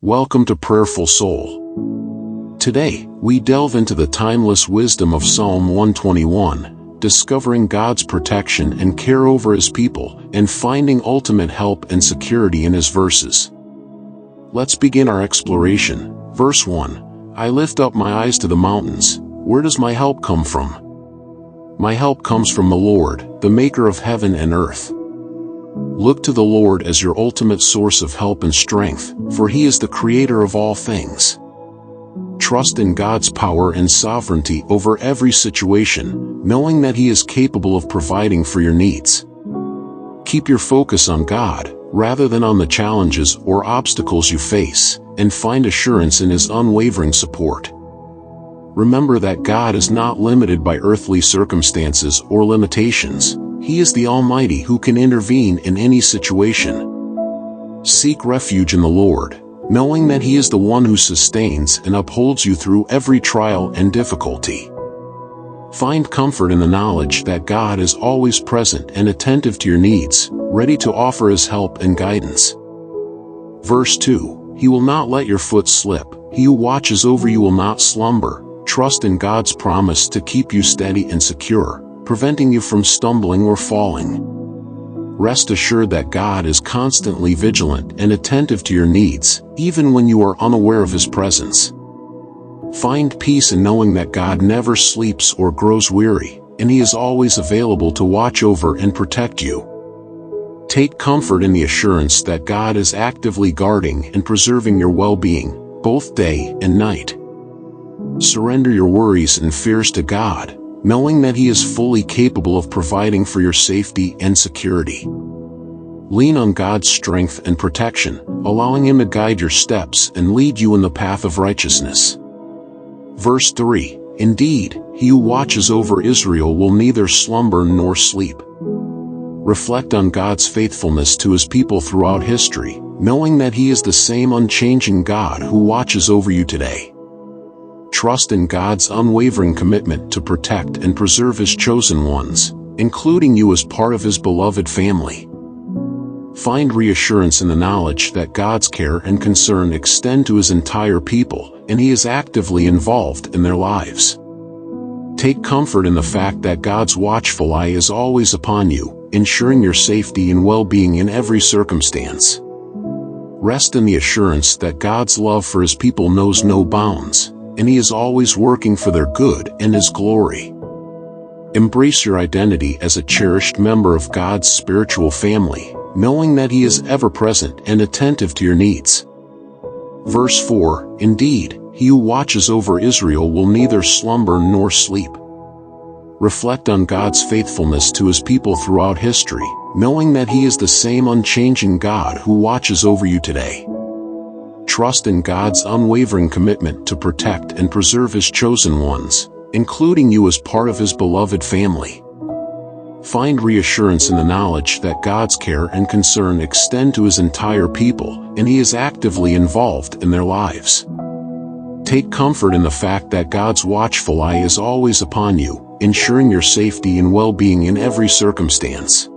Welcome to Prayerful Soul. Today, we delve into the timeless wisdom of Psalm 121, discovering God's protection and care over His people, and finding ultimate help and security in His verses. Let's begin our exploration. Verse 1. I lift up my eyes to the mountains. Where does my help come from? My help comes from the Lord, the maker of heaven and earth. Look to the Lord as your ultimate source of help and strength, for He is the creator of all things. Trust in God's power and sovereignty over every situation, knowing that He is capable of providing for your needs. Keep your focus on God, rather than on the challenges or obstacles you face, and find assurance in His unwavering support. Remember that God is not limited by earthly circumstances or limitations. He is the Almighty who can intervene in any situation. Seek refuge in the Lord, knowing that He is the one who sustains and upholds you through every trial and difficulty. Find comfort in the knowledge that God is always present and attentive to your needs, ready to offer His help and guidance. Verse 2. He will not let your foot slip. He who watches over you will not slumber. Trust in God's promise to keep you steady and secure, preventing you from stumbling or falling. Rest assured that God is constantly vigilant and attentive to your needs, even when you are unaware of His presence. Find peace in knowing that God never sleeps or grows weary, and He is always available to watch over and protect you. Take comfort in the assurance that God is actively guarding and preserving your well-being, both day and night. Surrender your worries and fears to God, knowing that He is fully capable of providing for your safety and security. Lean on God's strength and protection, allowing Him to guide your steps and lead you in the path of righteousness. Verse 3. Indeed, He who watches over Israel will neither slumber nor sleep. Reflect on God's faithfulness to His people throughout history, knowing that He is the same unchanging God who watches over you today. Trust in God's unwavering commitment to protect and preserve His chosen ones, including you as part of His beloved family. Find reassurance in the knowledge that God's care and concern extend to His entire people, and He is actively involved in their lives. Take comfort in the fact that God's watchful eye is always upon you, ensuring your safety and well-being in every circumstance. Rest in the assurance that God's love for His people knows no bounds, and He is always working for their good and His glory. Embrace your identity as a cherished member of God's spiritual family, knowing that He is ever present and attentive to your needs. Verse 4. Indeed, He who watches over Israel will neither slumber nor sleep. Reflect on God's faithfulness to His people throughout history, knowing that He is the same unchanging God who watches over you today. Trust in God's unwavering commitment to protect and preserve His chosen ones, including you as part of His beloved family. Find reassurance in the knowledge that God's care and concern extend to His entire people, and He is actively involved in their lives. Take comfort in the fact that God's watchful eye is always upon you, ensuring your safety and well-being in every circumstance.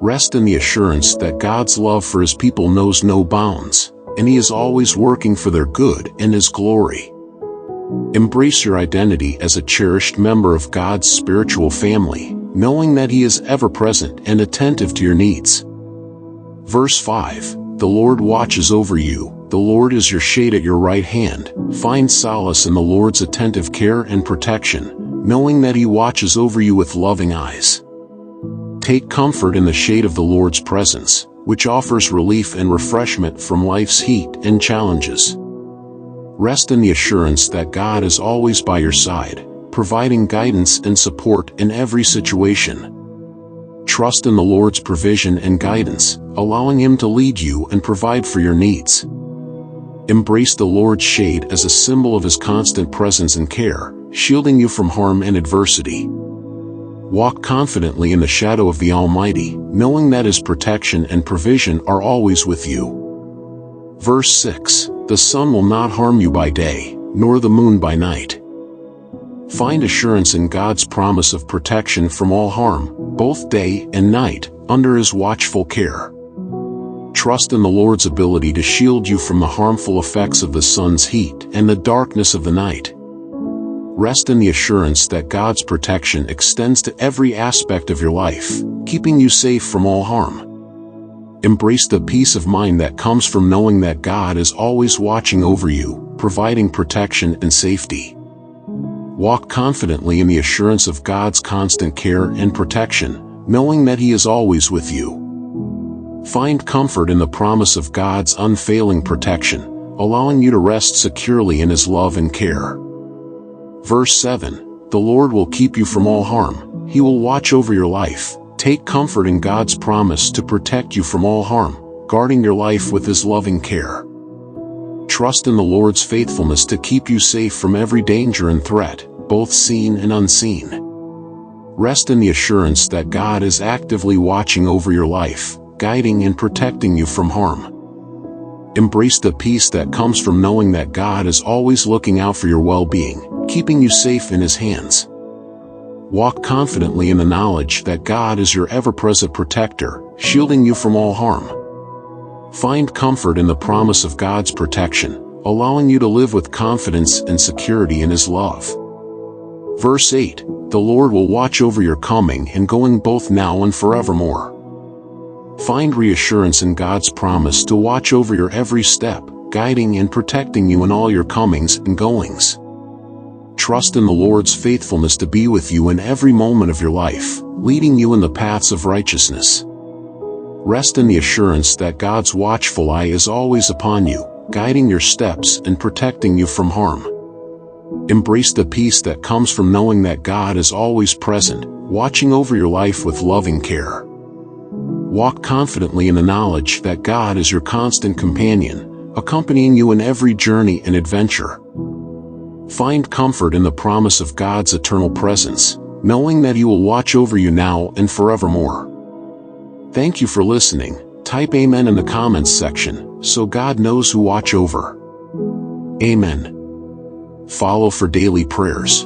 Rest in the assurance that God's love for His people knows no bounds, and He is always working for their good and His glory. Embrace your identity as a cherished member of God's spiritual family, knowing that He is ever present and attentive to your needs. Verse 5. The Lord watches over you. The Lord is your shade at your right hand. Find solace in the Lord's attentive care and protection, knowing that He watches over you with loving eyes. Take comfort in the shade of the Lord's presence, which offers relief and refreshment from life's heat and challenges. Rest in the assurance that God is always by your side, providing guidance and support in every situation. Trust in the Lord's provision and guidance, allowing Him to lead you and provide for your needs. Embrace the Lord's shade as a symbol of His constant presence and care, shielding you from harm and adversity. Walk confidently in the shadow of the Almighty, knowing that His protection and provision are always with you. Verse 6. The sun will not harm you by day, nor the moon by night. Find assurance in God's promise of protection from all harm, both day and night, under His watchful care. Trust in the Lord's ability to shield you from the harmful effects of the sun's heat and the darkness of the night. Rest in the assurance that God's protection extends to every aspect of your life, keeping you safe from all harm. Embrace the peace of mind that comes from knowing that God is always watching over you, providing protection and safety. Walk confidently in the assurance of God's constant care and protection, knowing that He is always with you. Find comfort in the promise of God's unfailing protection, allowing you to rest securely in His love and care. Verse 7, the Lord will keep you from all harm. He will watch over your life. Take comfort in God's promise to protect you from all harm, guarding your life with His loving care. Trust in the Lord's faithfulness to keep you safe from every danger and threat, both seen and unseen. Rest in the assurance that God is actively watching over your life, guiding and protecting you from harm. Embrace the peace that comes from knowing that God is always looking out for your well-being, keeping you safe in His hands. Walk confidently in the knowledge that God is your ever-present protector, shielding you from all harm. Find comfort in the promise of God's protection, allowing you to live with confidence and security in His love. Verse 8, the Lord will watch over your coming and going both now and forevermore. Find reassurance in God's promise to watch over your every step, guiding and protecting you in all your comings and goings. Trust in the Lord's faithfulness to be with you in every moment of your life, leading you in the paths of righteousness. Rest in the assurance that God's watchful eye is always upon you, guiding your steps and protecting you from harm. Embrace the peace that comes from knowing that God is always present, watching over your life with loving care. Walk confidently in the knowledge that God is your constant companion, accompanying you in every journey and adventure. Find comfort in the promise of God's eternal presence, knowing that He will watch over you now and forevermore. Thank you for listening. Type Amen in the comments section, so God knows who watch over. Amen. Follow for daily prayers.